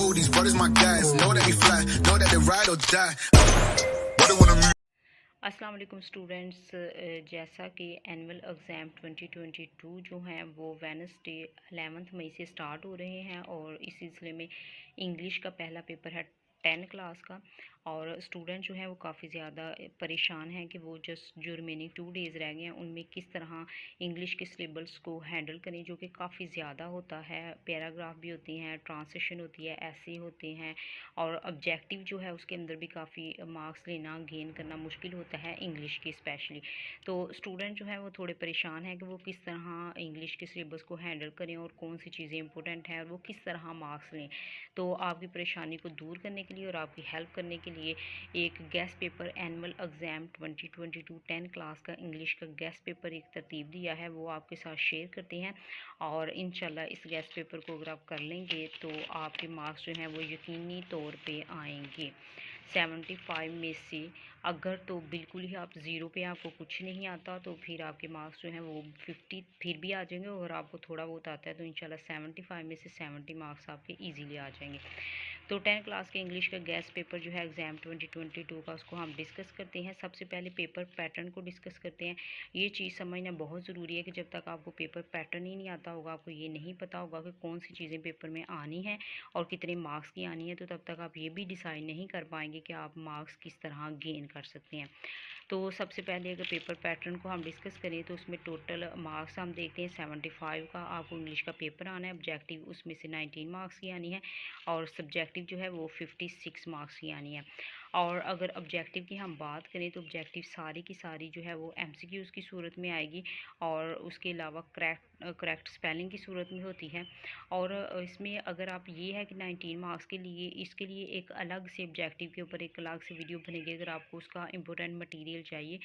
All these brothers my guys, know that we fly, know that they ride or die. What they wanna move? अस्सलाम वालेकुम students. जैसा कि annual exam 2022 जो हैं वो Wednesday 11 मई से स्टार्ट हो रहे हैं और इस सिलसिले में इंग्लिश का पहला पेपर है 10 क्लास का। और स्टूडेंट जो हैं वो काफ़ी ज़्यादा परेशान हैं कि वो जस्ट जो रिमेनिंग 2 डेज़ रह गए हैं उनमें किस तरह इंग्लिश के सिलेबस को हैंडल करें, जो कि काफ़ी ज़्यादा होता है। पैराग्राफ भी होती हैं, ट्रांसलेशन होती है, ऐसे होते हैं और ऑब्जेक्टिव जो है उसके अंदर भी काफ़ी मार्क्स लेना गेन करना मुश्किल होता है इंग्लिश की स्पेशली। तो स्टूडेंट जो है वो थोड़े परेशान हैं कि वो किस तरह इंग्लिश के सिलेबस को हैंडल करें और कौन सी चीज़ें इंपॉर्टेंट हैं और वो किस तरह मार्क्स लें। तो आपकी परेशानी को दूर करने के लिए और आपकी हेल्प करने के लिए एक guest paper annual exam 2022 10 class का इंग्लिश का गेस्ट पेपर एक तरतीब दिया है, वो आपके साथ शेयर करते हैं। और इंशाल्लाह इस गेस्ट पेपर को अगर आप कर लेंगे तो आपके मार्क्स जो हैं वो यकीनी तौर पे आएंगे 75 में से। अगर तो बिल्कुल ही आप ज़ीरो पे आपको कुछ नहीं आता तो फिर आपके मार्क्स जो हैं वो 50 फिर भी आ जाएंगे, और आपको थोड़ा बहुत आता है तो इंशाल्लाह 75 में से 70 मार्क्स आपके ईजीली आ जाएंगे। तो 10 क्लास के इंग्लिश का गेस्ट पेपर जो है एग्ज़ाम 2022 का, उसको हम डिस्कस करते हैं। सबसे पहले पेपर पैटर्न को डिस्कस करते हैं। ये चीज़ समझना बहुत ज़रूरी है कि जब तक आपको पेपर पैटर्न ही नहीं आता होगा, आपको ये नहीं पता होगा कि कौन सी चीज़ें पेपर में आनी है और कितने मार्क्स की आनी है, तो तब तक आप ये भी डिसाइड नहीं कर पाएंगे कि आप मार्क्स किस तरह गेन कर सकते हैं। तो सबसे पहले अगर पेपर पैटर्न को हम डिस्कस करें तो उसमें टोटल मार्क्स हम देखते हैं 75 का आपको इंग्लिश का पेपर आना है। ऑब्जेक्टिव उसमें से 19 मार्क्स की आनी है और सब्जेक्टिव जो है वो 56 मार्क्स की आनी है। और अगर ऑब्जेक्टिव की हम बात करें तो ऑब्जेक्टिव सारी की सारी जो है वो एमसीक्यूज़ की सूरत में आएगी और उसके अलावा करेक्ट स्पेलिंग की सूरत में होती है। और इसमें अगर आप ये है कि 19 मार्क्स के लिए इसके लिए एक अलग से ऑब्जेक्टिव के ऊपर एक अलग से वीडियो बनेगी अगर आपको उसका इंपॉर्टेंट मटेरियल चाहिए।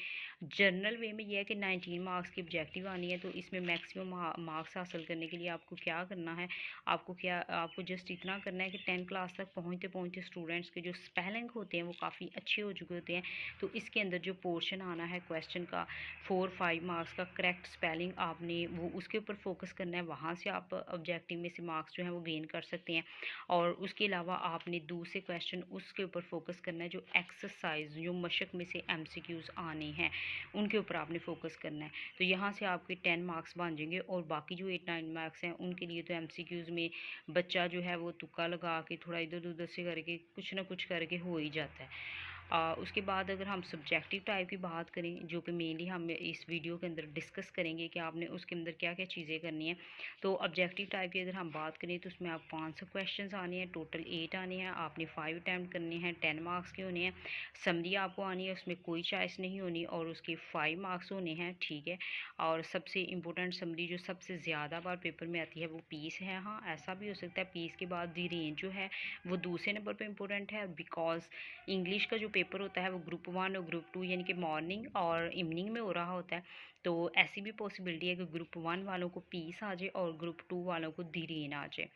जनरल वे में यह है कि 19 मार्क्स की ऑब्जेक्टिव आनी है, तो इसमें मैक्सिमम मार्क्स हासिल करने के लिए आपको क्या करना है, आपको जस्ट इतना करना है कि 10 क्लास तक पहुँचते पहुँचते स्टूडेंट्स के जो स्पेलिंग होते हैं वो काफ़ी अच्छे हो चुके होते हैं। तो इसके अंदर जो पोर्शन आना है क्वेश्चन का 4-5 मार्क्स का करेक्ट स्पेलिंग आपने वो उसके ऊपर फोकस करना है, वहाँ से आप ऑब्जेक्टिव में से मार्क्स जो हैं वो गेन कर सकते हैं। और उसके अलावा आपने दूसरे क्वेश्चन उसके ऊपर फोकस करना है, जो एक्सरसाइज जो मशक में से एमसीक्यूज़ आने हैं उनके ऊपर आपने फोकस करना है। तो यहाँ से आपके 10 मार्क्स बन जाएंगे और बाकी जो 8-9 मार्क्स हैं उनके लिए तो एमसीक्यूज़ में बच्चा जो है वो तुक्का लगा के थोड़ा इधर उधर से करके कुछ ना कुछ करके हो ही जाता है। उसके बाद अगर हम सब्जेक्टिव टाइप की बात करें, जो कि मेनली हम इस वीडियो के अंदर डिस्कस करेंगे कि आपने उसके अंदर क्या क्या चीज़ें करनी है। तो ऑब्जेक्टिव टाइप की अगर हम बात करें तो उसमें आप 500 क्वेश्चंस आने हैं, टोटल 8 आने हैं, आपने 5 अटैम्प्ट करने हैं, 10 मार्क्स के होने हैं। समरी आपको आनी है, उसमें कोई चॉइस नहीं होनी और उसके 5 मार्क्स होने हैं, ठीक है। और सबसे इंपॉर्टेंट समरी जो सबसे ज़्यादा बार पेपर में आती है वो पीस है। हाँ, ऐसा भी हो सकता है पीस के बाद दी रेंज जो है वो दूसरे नंबर पर इंपॉर्टेंट है, बिकॉज इंग्लिश का जो पेपर होता है वो ग्रुप 1 और ग्रुप 2 यानी कि मॉर्निंग और इवनिंग में हो रहा होता है। तो ऐसी भी पॉसिबिलिटी है कि ग्रुप 1 वालों को पीस आ जाए और ग्रुप 2 वालों को धीरेन आ जाए।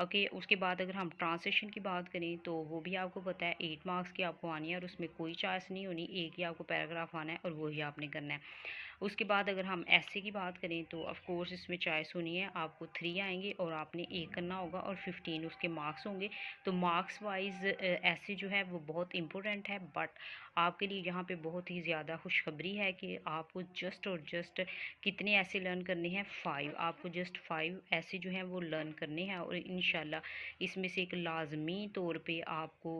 ओके, उसके बाद अगर हम ट्रांसलेशन की बात करें तो वो भी आपको पता है 8 मार्क्स की आपको आनी है और उसमें कोई चॉइस नहीं होनी, एक ही आपको पैराग्राफ आना है और वही आपने करना है। उसके बाद अगर हम ऐसे की बात करें तो ऑफ कोर्स इसमें चॉइस होनी है, आपको 3 आएंगे और आपने एक करना होगा और 15 उसके मार्क्स होंगे। तो मार्क्स वाइज ऐसे जो है वो बहुत इंपॉर्टेंट है, बट आपके लिए यहाँ पे बहुत ही ज़्यादा खुशखबरी है कि आपको जस्ट और जस्ट कितने ऐसे लर्न करने हैं, 5। आपको जस्ट 5 ऐसे जो हैं वो लर्न करने हैं और इंशाल्लाह इसमें से एक लाजमी तौर पे आपको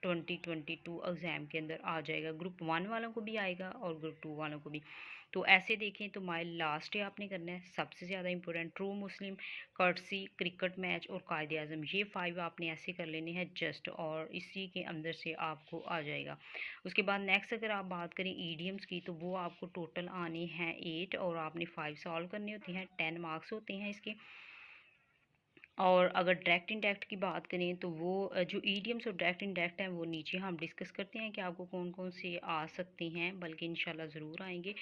2022 एग्ज़ाम के अंदर आ जाएगा। ग्रुप 1 वालों को भी आएगा और ग्रुप 2 वालों को भी। तो ऐसे देखें तो माइल लास्ट डे आपने करना है, सबसे ज़्यादा इंपॉर्टेंट ट्रू मुस्लिम, कर्टसी, क्रिकेट मैच और कायदे आज़म, ये 5 आपने ऐसे कर लेने हैं जस्ट, और इसी के अंदर से आपको आ जाएगा। उसके बाद नेक्स्ट अगर आप बात करें ईडियम्स की तो वो आपको टोटल आने हैं 8 और आपने 5 सॉल्व करने होते हैं, 10 मार्क्स होते हैं इसके। और अगर डायरेक्ट इनडायरेक्ट की बात करें तो वो जो ईडियम्स और डायरेक्ट इनडायरेक्ट हैं वो नीचे हम डिस्कस करते हैं कि आपको कौन कौन से आ सकते हैं, बल्कि इंशाल्लाह ज़रूर आएंगे।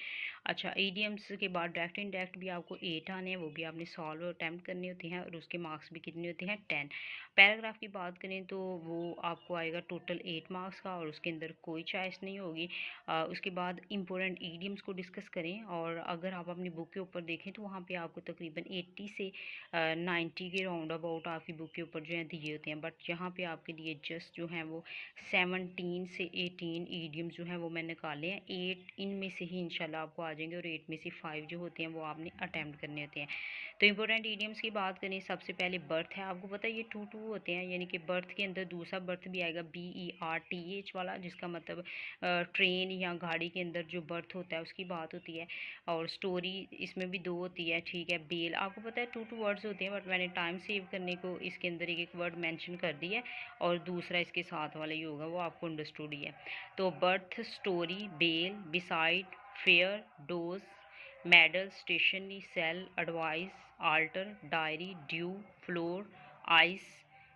अच्छा, ईडियम्स के बाद डायरेक्ट इनडायरेक्ट भी आपको 8 आने हैं, वो भी आपने सॉल्व और अटैम्प्ट करने होते हैं और उसके मार्क्स भी कितने होते हैं, 10। पैराग्राफ की बात करें तो वो आपको आएगा टोटल 8 मार्क्स का और उसके अंदर कोई चॉइस नहीं होगी। उसके बाद इंपॉर्टेंट ईडियम्स को डिस्कस करें और अगर आप अपनी बुक के ऊपर देखें तो वहाँ पर आपको तकरीबन 80 से 90 के राउंड अबाउट आपकी बुक के ऊपर जो है दिए होते हैं, बट यहाँ पे आपके लिए जस्ट जो है वो 17 से 18 ईडियम्स जो हैं वो मैंने निकाले हैं। 8 इनमें से ही इंशाल्लाह आपको आ जाएंगे और 8 में से 5 जो होते हैं वो आपने अटैम्प्ट करने होते हैं। तो इंपॉर्टेंट ईडियम्स की बात करें, सबसे पहले बर्थ है। आपको पता है ये 2 होते हैं, यानी कि बर्थ के अंदर दूसरा बर्थ भी आएगा BERTH वाला, जिसका मतलब ट्रेन या गाड़ी के अंदर जो बर्थ होता है उसकी बात होती है। और स्टोरी इसमें भी 2 होती है, ठीक है। बेल, आपको पता है 2 वर्ड्स होते हैं, बट मैंने टाइम सेव करने को इसके अंदर एक वर्ड मेंशन कर दिया है और दूसरा इसके साथ वाला ही होगा, वो आपको अंडरस्टूड ही है। तो birth, story, bell, beside, fair, dose, medal, stationery, sale, advice, alter, diary, due, floor, ice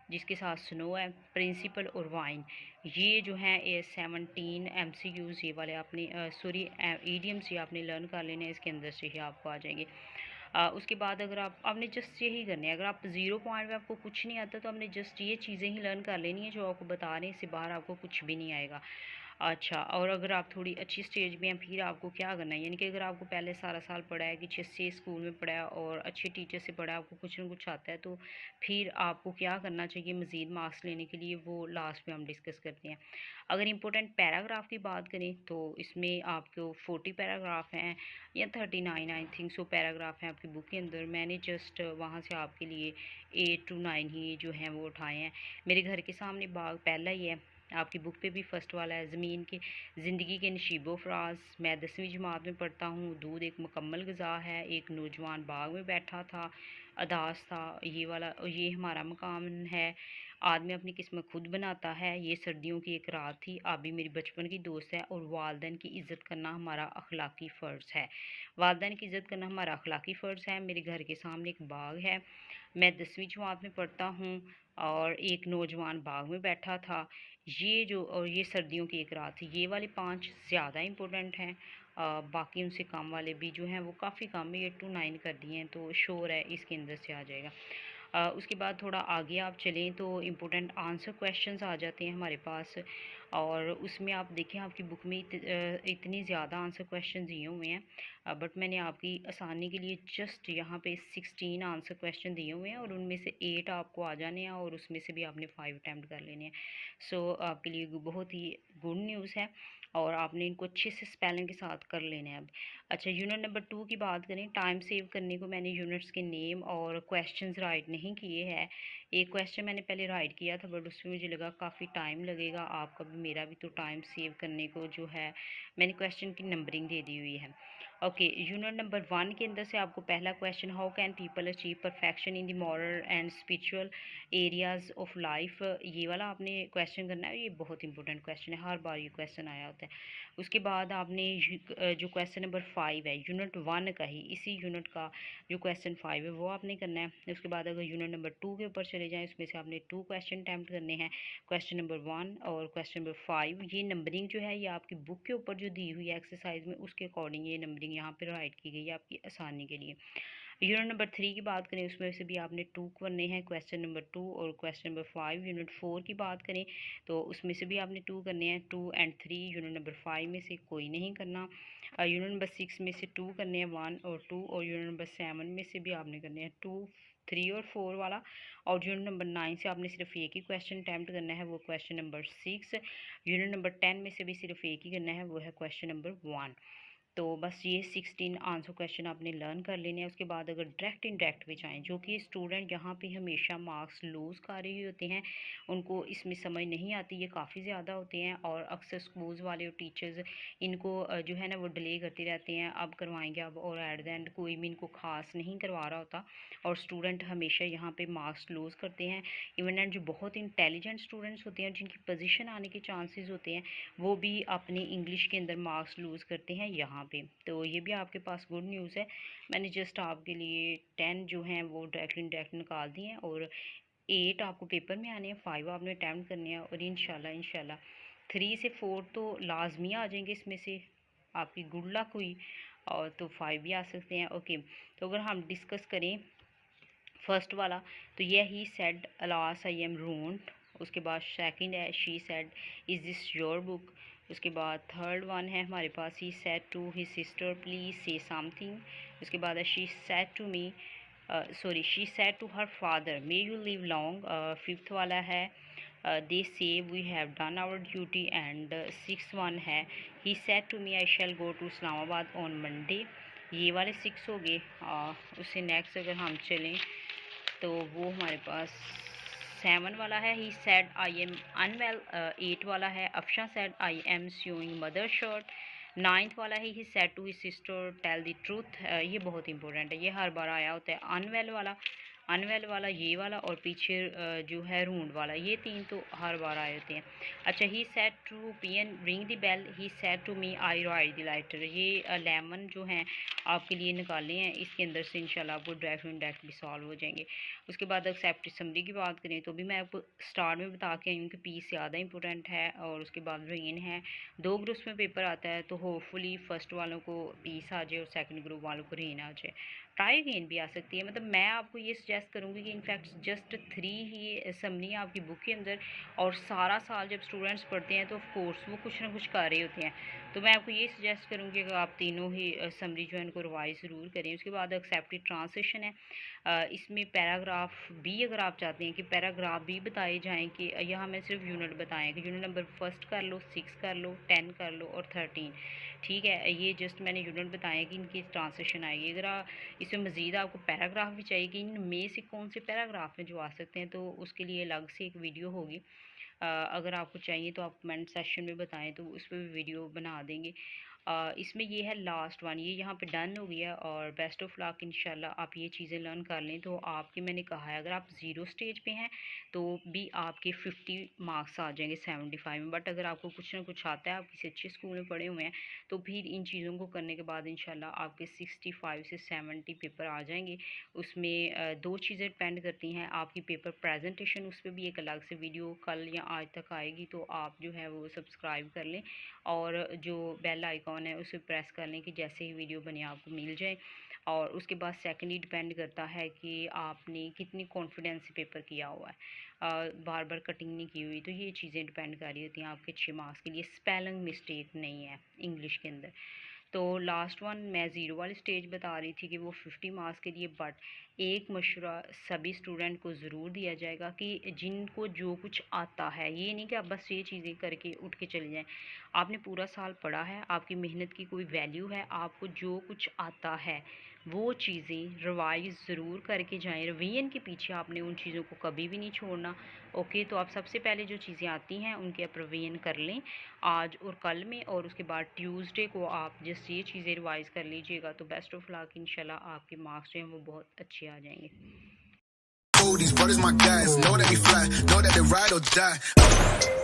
जिसके साथ स्नो है, प्रिंसिपल और वाइन। ये जो है 17 MCQs ये वाले आपने सॉरी ईडियम्स ये आपने लर्न कर लेने हैं, इसके अंदर से ही आपको आ जाएंगे। उसके बाद अगर आपने जस्ट यही करना है, अगर आप 0 पॉइंट में आपको कुछ नहीं आता तो आपने जस्ट ये चीज़ें ही लर्न कर लेनी है जो आपको बता रहे हैं, इससे बाहर आपको कुछ भी नहीं आएगा। अच्छा, और अगर आप थोड़ी अच्छी स्टेज में हैं फिर आपको क्या करना है, यानी कि अगर आपको पहले सारा साल पढ़ा है कि अच्छे से स्कूल में पढ़ा है और अच्छे टीचर से पढ़ा है, आपको कुछ ना कुछ आता है, तो फिर आपको क्या करना चाहिए मज़ीद मार्क्स लेने के लिए, वो लास्ट में हम डिस्कस करते हैं। अगर इम्पोर्टेंट पैराग्राफ की बात करें तो इसमें आपको 40 पैराग्राफ हैं या 39 आई थिंक सो पैराग्राफ हैं आपकी बुक के अंदर। मैंने जस्ट वहाँ से आपके लिए 8 to 9 ही जो हैं वो उठाए हैं। मेरे घर के सामने बाग पहला ही है, आपकी बुक पे भी फर्स्ट वाला है। ज़मीन के ज़िंदगी के नशीबो फ्राज, मैं 10वीं जमात में पढ़ता हूँ। दूध एक मुकम्मल ग़िज़ा है, एक नौजवान बाग में बैठा था, अदास था, ये वाला ये हमारा मकाम है, आदमी अपनी किस्मत खुद बनाता है, ये सर्दियों की एक रात थी, आबी मेरी बचपन की दोस्त है, और वालिदैन की इज़्ज़त करना हमारा अखलाकी फ़र्ज़ है। वालिदैन की इज़्ज़त करना हमारा अखलाकी फ़र्ज़ है। मेरे घर के सामने एक बाग है, मैं 10वीं जमात में पढ़ता हूँ, और एक नौजवान बाग में बैठा था, ये सर्दियों की एक रात थी। ये वाले 5 ज़्यादा इम्पोर्टेंट हैं। बाकी उनसे कम वाले भी जो हैं वो काफ़ी कम है, 8 to 9 कर दिए हैं, तो श्योर है इसके अंदर से आ जाएगा। उसके बाद थोड़ा आगे आप चलें तो इम्पोर्टेंट आंसर क्वेश्चंस आ जाते हैं हमारे पास, और उसमें आप देखें आपकी बुक में इतनी ज़्यादा आंसर क्वेश्चंस दिए हुए हैं, बट मैंने आपकी आसानी के लिए जस्ट यहाँ पे 16 आंसर क्वेश्चन दिए हुए हैं, और उनमें से 8 आपको आ जाने हैं, और उसमें से भी आपने 5 अटैम्प्ट कर लेने हैं। सो आपके लिए बहुत ही गुड न्यूज़ है, और आपने इनको अच्छे से स्पेलिंग के साथ कर लेना है अब। अच्छा, यूनिट नंबर 2 की बात करें, टाइम सेव करने को मैंने यूनिट्स के नेम और क्वेश्चंस राइट नहीं किए हैं। एक क्वेश्चन मैंने पहले राइट किया था, बट उसमें मुझे लगा काफ़ी टाइम लगेगा, आपका भी मेरा भी, तो टाइम सेव करने को जो है मैंने क्वेश्चन की नंबरिंग दे दी हुई है। ओके, यूनिट नंबर 1 के अंदर से आपको पहला question, how can people achieve perfection in the moral and spiritual areas of life, ये वाला आपने क्वेश्चन करना है। ये बहुत इंपॉर्टेंट क्वेश्चन है, हर बार ये क्वेश्चन आया होता है। उसके बाद आपने जो क्वेश्चन नंबर 5 है यूनिट 1 का ही, इसी यूनिट का जो क्वेश्चन 5 है वो आपने करना है। उसके बाद अगर यूनिट नंबर 2 के ऊपर चले जाएँ, उसमें से आपने 2 क्वेश्चन अटैम्प्ट करने हैं, क्वेश्चन नंबर 1 और क्वेश्चन नंबर 5। ये नंबरिंग जो है ये आपकी बुक के ऊपर जो दी हुई है एक्सरसाइज में, उसके अकॉर्डिंग ये नंबरिंग यहाँ पर राइट की गई है आपकी आसानी के लिए। यूनिट नंबर 3 की बात करें, उसमें से भी आपने 2 करने हैं, क्वेश्चन नंबर 2 और क्वेश्चन नंबर 5। यूनिट 4 की बात करें तो उसमें से भी आपने 2 करने हैं, 2 and 3। यूनिट नंबर 5 में से कोई नहीं करना। यूनिट नंबर 6 में से 2 करने हैं, 1 और 2, और यूनिट नंबर 7 में से भी आपने करने हैं 2, 3 और 4 वाला, और यूनिट नंबर 9 से आपने सिर्फ एक ही क्वेश्चन अटैम्प्ट करना है, वो क्वेश्चन नंबर 6। यूनिट नंबर 10 में से भी सिर्फ एक ही करना है, वो है क्वेश्चन नंबर 1। तो बस ये 16 आंसर क्वेश्चन आपने लर्न कर लेने हैं। उसके बाद अगर डायरेक्ट इनडायरेक्ट पे जाएँ, जो कि स्टूडेंट यहाँ पे हमेशा मार्क्स लूज़ कर रहे होते हैं, उनको इसमें समझ नहीं आती, ये काफ़ी ज़्यादा होते हैं, और अक्सर स्कूल्स वाले और टीचर्स इनको जो है ना वो डिले करते रहते हैं, अब करवाएंगे अब, और एट द एंड कोई भी इनको खास नहीं करवा रहा होता, और स्टूडेंट हमेशा यहाँ पे मार्क्स लूज़ करते हैं। इवन एंड जो बहुत इंटेलिजेंट स्टूडेंट्स होते हैं, जिनकी पोजीशन आने के चांसेस होते हैं, वो भी अपने इंग्लिश के अंदर मार्क्स लूज़ करते हैं यहाँ पे। तो ये भी आपके पास गुड न्यूज़ है। मैंने जस्ट आपके लिए 10 जो हैं वो डायरेक्ट इनडायरेक्ट निकाल दिए हैं, और 8 आपको पेपर में आने हैं, 5 आपने अटैम्प्ट करने हैं, और इंशाल्लाह 3 से 4 तो लाजमी आ जाएंगे, इसमें से आपकी गुड लक हुई, और तो 5 भी आ सकते हैं। ओके, तो अगर हम डिस्कस करें फर्स्ट वाला, तो यह he said alas I am ruined. उसके बाद सेकंड है she said is this your book. उसके बाद थर्ड वन है हमारे पास, he said to his sister please say something. उसके बाद है she said to me sorry, she said to her father may you live long. Fifth वाला है they say we have done our duty and six one है he said to me I shall go to Islamabad on Monday. ये वाले 6 हो गए। उससे next अगर हम चलें तो वो हमारे पास 7 वाला है he said I am unwell. 8 वाला है Afsha said I am sewing mother shirt. 9th वाला है he said to his sister tell the truth. ये बहुत इंपॉर्टेंट है, ये हर बार आया होता है। अनवेल वाला ये वाला और पीछे जो है रूंड वाला, ये 3 तो हर बार आए होते हैं। अच्छा, he said to peon ring the bell he said to me I write the letter. ये लेमन जो हैं आपके लिए निकाले हैं, इसके अंदर से इंशाल्लाह आपको डायरेक्ट इनडायरेक्ट भी सॉल्व हो जाएंगे। उसके बाद एक्सेप्ट समरी की बात करें तो भी मैं आपको स्टार्ट में बता के आई हूँ कि पीस ज़्यादा इंपॉर्टेंट है और उसके बाद रेन है। 2 ग्रुप्स में पेपर आता है तो होपफुली फर्स्ट वालों को पीस आ जाए और सेकंड ग्रुप वालों को रेन आ जाए। ट्राई अगेन भी आ सकती है। मतलब मैं आपको ये सजेस्ट करूँगी कि इनफैक्ट जस्ट 3 ही समरी है आपकी बुक के अंदर, और सारा साल जब स्टूडेंट्स पढ़ते हैं तो ऑफ कोर्स वो कुछ ना कुछ कर रहे होते हैं। तो मैं आपको ये सजेस्ट करूँगी कि आप तीनों ही समरी जो है इनको रिवाइज ज़रूर करें। उसके बाद एक्सेप्टेड ट्रांसलेशन है। इसमें पैराग्राफ भी अगर आप चाहते हैं कि पैराग्राफ भी बताए जाएँ, कि यहाँ मैं सिर्फ यूनिट बताएँ कि यूनिट नंबर 1 कर लो, 6 कर लो, 10 कर लो और 13, ठीक है। ये जस्ट मैंने यूनिट बताया कि इनकी ट्रांसलेशन आएगी। अगर इसमें मज़ीद आपको पैराग्राफ भी चाहिए कि इनमें से कौन से पैराग्राफ हैं जो आ सकते हैं, तो उसके लिए अलग से एक वीडियो होगी। अगर आपको चाहिए तो आप कमेंट सेक्शन में बताएं तो उस पर भी वीडियो बना देंगे। इसमें ये है लास्ट वन, ये यहाँ पे डन हो गया और बेस्ट ऑफ लक। इंशाल्लाह आप ये चीज़ें लर्न कर लें तो आपके, मैंने कहा है अगर आप 0 स्टेज पे हैं तो भी आपके 50 मार्क्स आ जाएंगे 75 में। बट अगर आपको कुछ ना कुछ आता है, आप किसी अच्छे स्कूल में पढ़े हुए हैं, तो फिर इन चीज़ों को करने के बाद इंशाल्लाह आपके 65 से 70 पेपर आ जाएंगे। उसमें 2 चीज़ें डिपेंड करती हैं, आपकी पेपर प्रेजेंटेशन, उस पर भी एक अलग से वीडियो कल या आज तक आएगी, तो आप जो है वो सब्सक्राइब कर लें और जो बेल आइकॉन है उसे प्रेस कर लें कि जैसे ही वीडियो बने आपको मिल जाए। और उसके बाद सेकंडली डिपेंड करता है कि आपने कितनी कॉन्फिडेंस से पेपर किया हुआ है, बार बार कटिंग नहीं की हुई, तो ये चीज़ें डिपेंड कर रही होती हैं आपके 6 मार्क्स के लिए। स्पेलिंग मिस्टेक नहीं है इंग्लिश के अंदर। तो लास्ट वन मैं 0 वाली स्टेज बता रही थी कि वो 50 मार्क्स के लिए। बट एक मशवरा सभी स्टूडेंट को ज़रूर दिया जाएगा कि जिनको जो कुछ आता है, ये नहीं कि आप बस ये चीज़ें करके उठ के चले जाएं। आपने पूरा साल पढ़ा है, आपकी मेहनत की कोई वैल्यू है, आपको जो कुछ आता है वो चीज़ें रिवाइज ज़रूर करके जाएं। रिवीजन के पीछे आपने उन चीज़ों को कभी भी नहीं छोड़ना। ओके, तो आप सबसे पहले जो चीज़ें आती हैं उनके आप रिवीजन कर लें आज और कल में, और उसके बाद ट्यूसडे को आप जस्ट ये चीज़ें रिवाइज़ कर लीजिएगा। तो बेस्ट ऑफ लक, इंशाल्लाह आपके मार्क्स जो हैं वो बहुत अच्छे आ जाएंगे। Oh, these brothers my guys, know that we fly, know that they ride or die.